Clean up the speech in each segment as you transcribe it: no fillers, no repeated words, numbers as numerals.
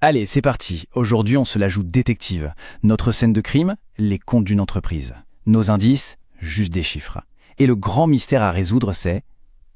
Allez, c'est parti. Aujourd'hui, on se la joue détective. Notre scène de crime, les comptes d'une entreprise. Nos indices, juste des chiffres. Et le grand mystère à résoudre, c'est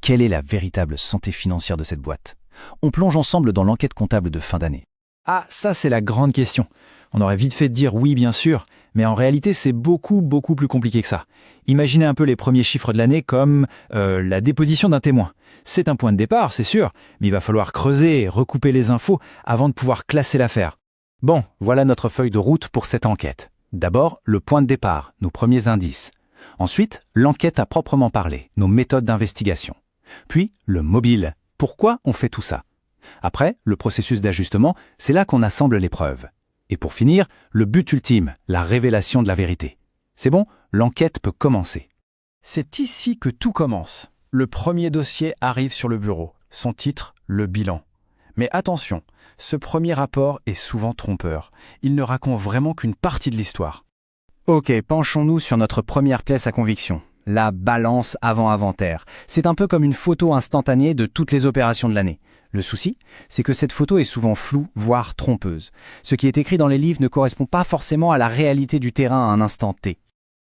quelle est la véritable santé financière de cette boîte? On plonge ensemble dans l'enquête comptable de fin d'année. Ah, ça c'est la grande question. On aurait vite fait de dire oui, bien sûr, mais en réalité c'est beaucoup plus compliqué que ça. Imaginez un peu les premiers chiffres de l'année comme la déposition d'un témoin. C'est un point de départ, c'est sûr, mais il va falloir creuser et recouper les infos avant de pouvoir classer l'affaire. Bon, voilà notre feuille de route pour cette enquête. D'abord, le point de départ, nos premiers indices. Ensuite, l'enquête à proprement parler, nos méthodes d'investigation. Puis, le mobile. Pourquoi on fait tout ça? Après, le processus d'ajustement, c'est là qu'on assemble les preuves. Et pour finir, le but ultime, la révélation de la vérité. C'est bon, l'enquête peut commencer. C'est ici que tout commence. Le premier dossier arrive sur le bureau. Son titre, le bilan. Mais attention, ce premier rapport est souvent trompeur. Il ne raconte vraiment qu'une partie de l'histoire. Ok, penchons-nous sur notre première pièce à conviction. La balance avant inventaire. C'est un peu comme une photo instantanée de toutes les opérations de l'année. Le souci, c'est que cette photo est souvent floue, voire trompeuse. Ce qui est écrit dans les livres ne correspond pas forcément à la réalité du terrain à un instant T.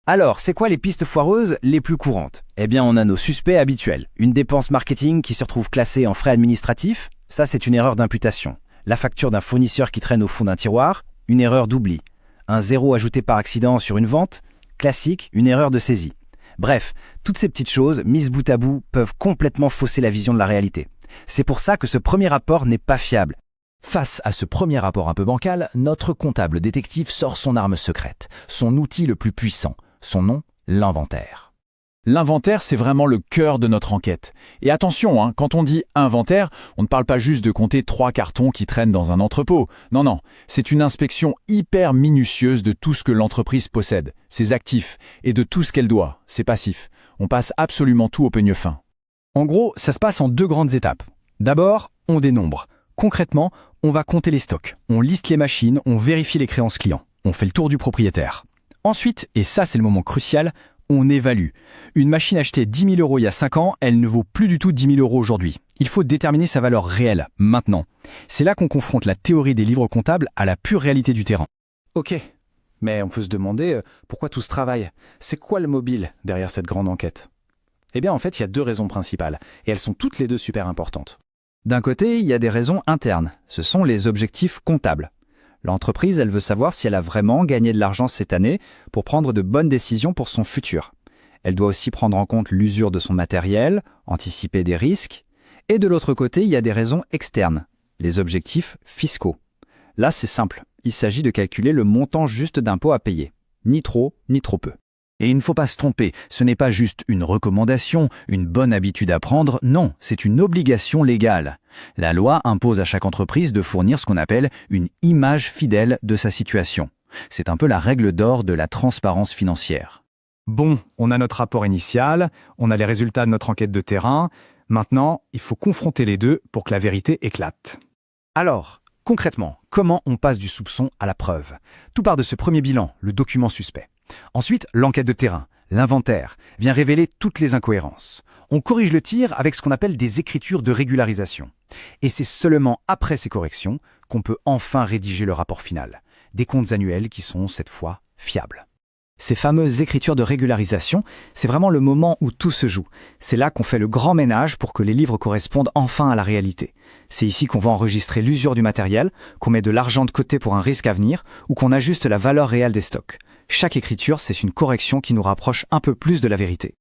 Alors, c'est quoi les pistes foireuses les plus courantes? Eh bien, on a nos suspects habituels. Une dépense marketing qui se retrouve classée en frais administratifs, ça c'est une erreur d'imputation. La facture d'un fournisseur qui traîne au fond d'un tiroir, une erreur d'oubli. Un zéro ajouté par accident sur une vente, classique, une erreur de saisie. Bref, toutes ces petites choses, mises bout à bout, peuvent complètement fausser la vision de la réalité. C'est pour ça que ce premier rapport n'est pas fiable. Face à ce premier rapport un peu bancal, notre comptable détective sort son arme secrète, son outil le plus puissant, son nom, l'inventaire. L'inventaire, c'est vraiment le cœur de notre enquête. Et attention, quand on dit inventaire, on ne parle pas juste de compter 3 cartons qui traînent dans un entrepôt. Non, c'est une inspection hyper minutieuse de tout ce que l'entreprise possède, ses actifs, et de tout ce qu'elle doit, ses passifs. On passe absolument tout au peigne fin. En gros, ça se passe en 2 grandes étapes. D'abord, on dénombre. Concrètement, on va compter les stocks, on liste les machines, on vérifie les créances clients, on fait le tour du propriétaire. Ensuite, et ça c'est le moment crucial, on évalue. Une machine achetée 10 000 € il y a 5 ans, elle ne vaut plus du tout 10 000 € aujourd'hui. Il faut déterminer sa valeur réelle, maintenant. C'est là qu'on confronte la théorie des livres comptables à la pure réalité du terrain. Ok, mais on peut se demander pourquoi tout ce travail? C'est quoi le mobile derrière cette grande enquête? Eh bien en fait, il y a 2 raisons principales, et elles sont toutes les 2 super importantes. D'un côté, il y a des raisons internes, ce sont les objectifs comptables. L'entreprise, elle veut savoir si elle a vraiment gagné de l'argent cette année pour prendre de bonnes décisions pour son futur. Elle doit aussi prendre en compte l'usure de son matériel, anticiper des risques. Et de l'autre côté, il y a des raisons externes, les objectifs fiscaux. Là, c'est simple, il s'agit de calculer le montant juste d'impôts à payer, ni trop peu. Et il ne faut pas se tromper, ce n'est pas juste une recommandation, une bonne habitude à prendre, non, c'est une obligation légale. La loi impose à chaque entreprise de fournir ce qu'on appelle une image fidèle de sa situation. C'est un peu la règle d'or de la transparence financière. Bon, on a notre rapport initial, on a les résultats de notre enquête de terrain. Maintenant, il faut confronter les 2 pour que la vérité éclate. Alors, concrètement, comment on passe du soupçon à la preuve? Tout part de ce premier bilan, le document suspect. Ensuite, l'enquête de terrain, l'inventaire, vient révéler toutes les incohérences. On corrige le tir avec ce qu'on appelle des écritures de régularisation. Et c'est seulement après ces corrections qu'on peut enfin rédiger le rapport final. Des comptes annuels qui sont, cette fois, fiables. Ces fameuses écritures de régularisation, c'est vraiment le moment où tout se joue. C'est là qu'on fait le grand ménage pour que les livres correspondent enfin à la réalité. C'est ici qu'on va enregistrer l'usure du matériel, qu'on met de l'argent de côté pour un risque à venir, ou qu'on ajuste la valeur réelle des stocks. Chaque écriture, c'est une correction qui nous rapproche un peu plus de la vérité.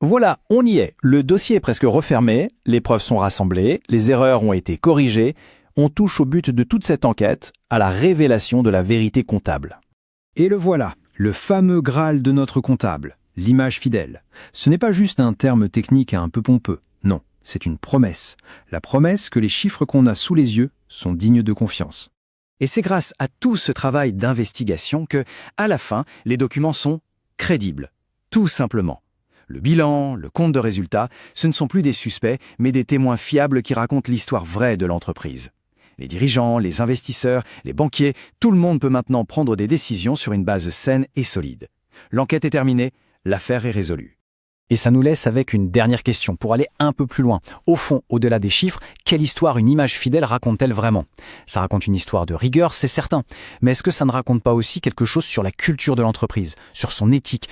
Voilà, on y est. Le dossier est presque refermé, les preuves sont rassemblées, les erreurs ont été corrigées. On touche au but de toute cette enquête, à la révélation de la vérité comptable. Et le voilà, le fameux Graal de notre comptable, l'image fidèle. Ce n'est pas juste un terme technique un peu pompeux, non, c'est une promesse. La promesse que les chiffres qu'on a sous les yeux sont dignes de confiance. Et c'est grâce à tout ce travail d'investigation que, à la fin, les documents sont crédibles. Tout simplement. Le bilan, le compte de résultats, ce ne sont plus des suspects, mais des témoins fiables qui racontent l'histoire vraie de l'entreprise. Les dirigeants, les investisseurs, les banquiers, tout le monde peut maintenant prendre des décisions sur une base saine et solide. L'enquête est terminée, l'affaire est résolue. Et ça nous laisse avec une dernière question, pour aller un peu plus loin. Au fond, au-delà des chiffres, quelle histoire une image fidèle raconte-t-elle vraiment? Ça raconte une histoire de rigueur, c'est certain. Mais est-ce que ça ne raconte pas aussi quelque chose sur la culture de l'entreprise, sur son éthique,